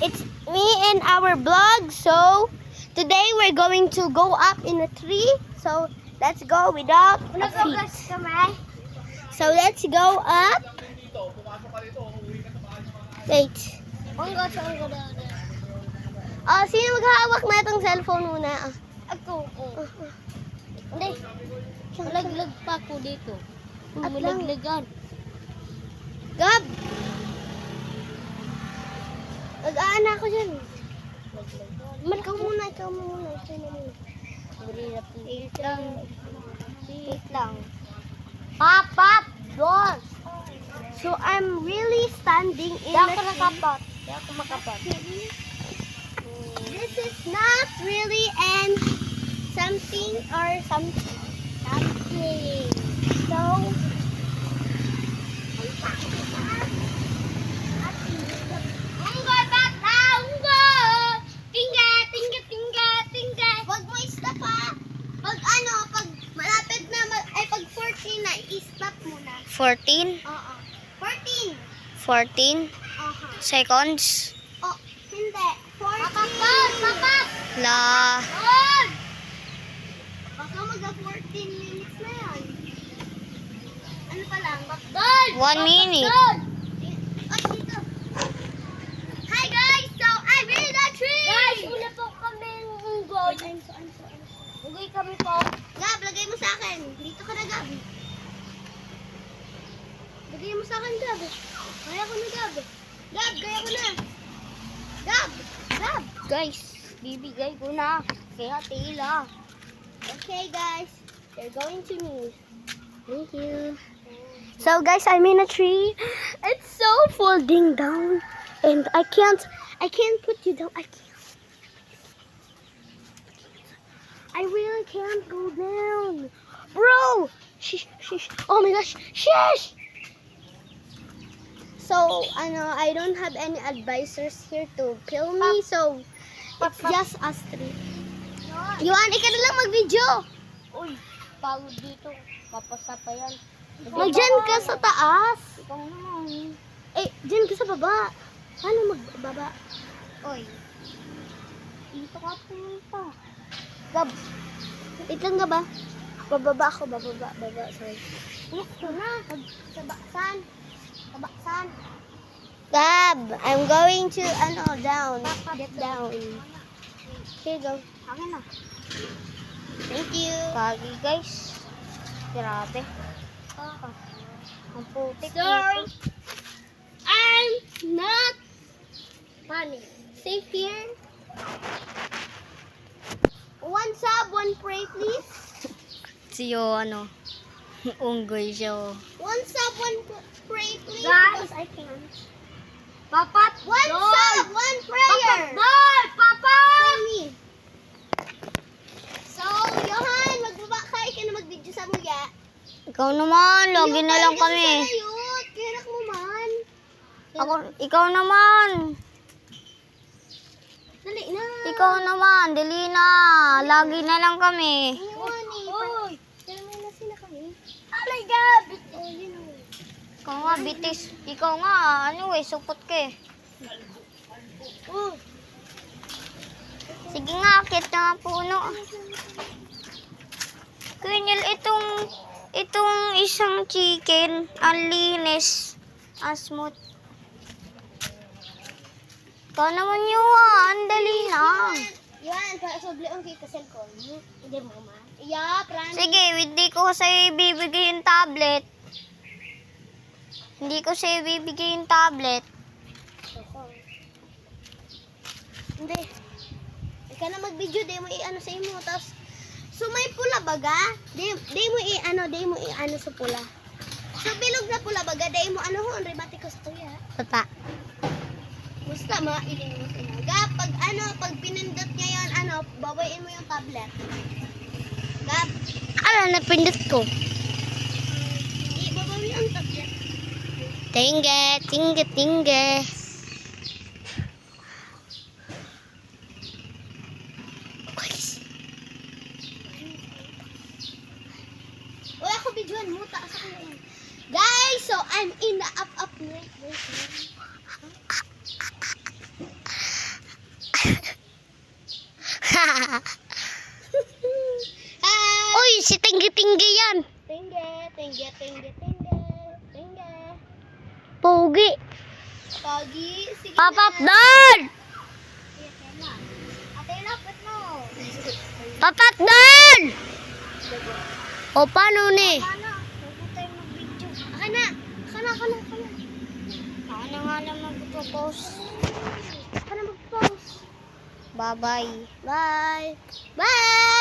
It's me and our vlog. So today we're going to go up in a tree. So let's go without a feet. So let's go up. Wait. Oh, sino maghahawak na itong cellphone muna? Ako. Hindi. Malaglag pa ako dito. At lang. Malaglagan. Gab! Mag-aana ako dyan. Ikaw muna. Ikaw na muna. Wait lang. Wait lang. Pop! Doon! So I'm really standing in Di ako the tree. nakapat. Di ako makapat. This is not really something or something. So wag mo i-stop ha. Pag malapit na, pag 14 na, i-stop muna. 14? Oo. 14. 14 seconds? Oh, hindi. 14. Papak! La. Baka mag-14 minutes na yan. Ano pa lang? 1 minute. Ay, dito. Hi guys! So, I'm in the tree! Guys, una po kami unggoy. Unggoy kami po. Gab, lagay mo sa akin. Dito ka na, Gab. Lagay mo sa akin, Gab. Kaya ko na, Gab. Gab, kaya ko na. Gab! Gab! Guys, bibigay ko na. Kaya tila. Okay, guys. They're going to me. Thank you. So, guys, I'm in a tree. It's so folding down. And I can't put you down. I really can't go down. Bro! Shish. Oh my gosh. Shish! So, I don't have any advisors here to kill me. So, it's just us three. Yuan, ikaw na lang mag-video. Uy, pagod dito. Papasa pa yan. Mag-dyan ka sa taas. Ikaw naman. Eh, dyan ka sa baba. Paano magbaba? Uy. Dito ka punta. Gab. Wait lang ka ba? Bababa ako, bababa. Sorry. Ito na. Sabaksan. Gab, I'm going to, down. Get down. Here you go. Akin na. Thank you. Pagi guys. Grabe. Ang putik So, dito. I'm not funny. Safe here. One sub, one pray, please. Siyo, unggoy siya. One sub, one pray, please. Guys, Because I can't. Papat! One doon! sub, one prayer. Doon! Papat! For me. So, Johan, magbaba ka. Ikaw na mag-video sa muya. Ikaw naman, lagi na lang kami. Kirak mo man. Ikaw naman. Dali na. Ikaw naman, dali na. Lagi na lang kami. Iwan eh. Uy! Dalawa na sila kami. Alay gabi! Oh, yun o. Ikaw nga, bitis. Ikaw nga, supot ka eh. Sige nga, akit na nga puno. Kunyel, itong isang chicken, ang linis, ang smooth. Ikaw naman ang dali lang. Yan, para sobli ang kita cellphone. Hindi mo ma. Yeah, pran. Sige, hindi ko sa'yo ibibigay yung tablet. Hindi ko sa'yo ibibigay yung tablet. Hindi. Ikaw na mag-video, di mo i-ano sa imo. Tapos, so may pula baga? Di mo i-ano sa pula. So bilog na pula baga, di mo ano ho, remati ko sa tuya. Tata. Basta mailing mo sinaga. Pag pinindot niya yun, babayin mo yung tablet. Gab, Napindot ko. babawi ang tablet. Tingge. Wala ko videoan mo, taas ako na yan. Guys, so I'm in the up. Wait. Hi! Uy, si Tinggi-Tinggi yan. Tingge, tingge, tingge, tingge, tingge. Pogi. Pogi, sige Papap na. doon! Sige na. Ate, lapit mo. Papap doon! O, paano ni? Ano? Huwag tayo mag-video. Kana. Ano nga lang magpo-post. Kana mag-post. Bye-bye. Bye. Bye.